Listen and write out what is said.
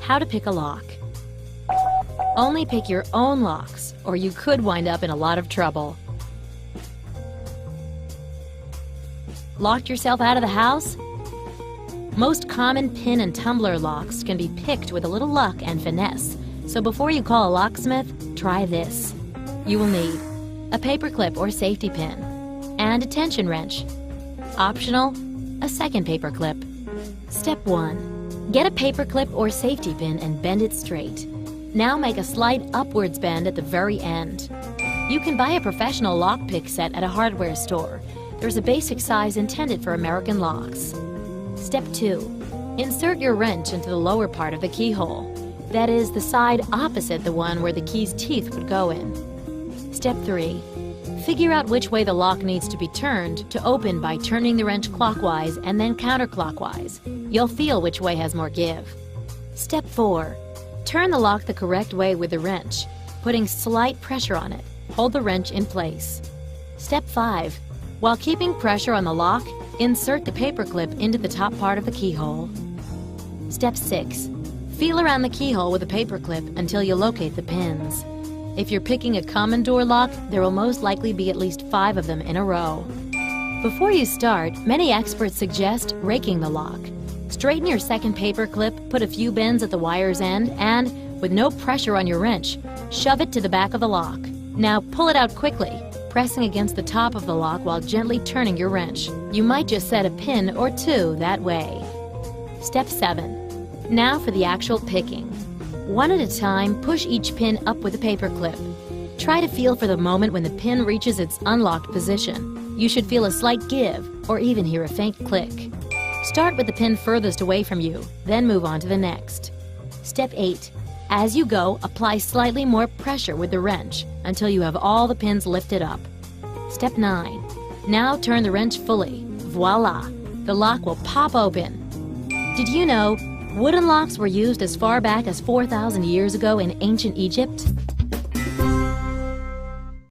How to pick a lock. Only pick your own locks, or you could wind up in a lot of trouble. Locked yourself out of the house? Most common pin and tumbler locks can be picked with a little luck and finesse, so before you call a locksmith, try this. You will need a paperclip or safety pin and a tension wrench. Optional, a second paperclip. Step 1. Get a paperclip or safety pin and bend it straight. Now make a slight upwards bend at the very end. You can buy a professional lockpick set at a hardware store. There's a basic size intended for American locks. Step 2. Insert your wrench into the lower part of the keyhole. That is, the side opposite the one where the key's teeth would go in. Step 3. Figure out which way the lock needs to be turned to open by turning the wrench clockwise and then counterclockwise. You'll feel which way has more give. Step 4. Turn the lock the correct way with the wrench, putting slight pressure on it. Hold the wrench in place. Step 5. While keeping pressure on the lock, insert the paperclip into the top part of the keyhole. Step 6. Feel around the keyhole with a paperclip until you locate the pins. If you're picking a common door lock, there will most likely be at least 5 of them in a row. Before you start, many experts suggest raking the lock. Straighten your second paperclip, put a few bends at the wire's end, and, with no pressure on your wrench, shove it to the back of the lock. Now pull it out quickly, pressing against the top of the lock while gently turning your wrench. You might just set a pin or 2 that way. Step 7. Now for the actual picking. One at a time, push each pin up with a paperclip. Try to feel for the moment when the pin reaches its unlocked position. You should feel a slight give, or even hear a faint click. Start with the pin furthest away from you, then move on to the next. Step 8. As you go, apply slightly more pressure with the wrench until you have all the pins lifted up. Step 9. Now turn the wrench fully. Voila! The lock will pop open. Did you know wooden locks were used as far back as 4,000 years ago in ancient Egypt?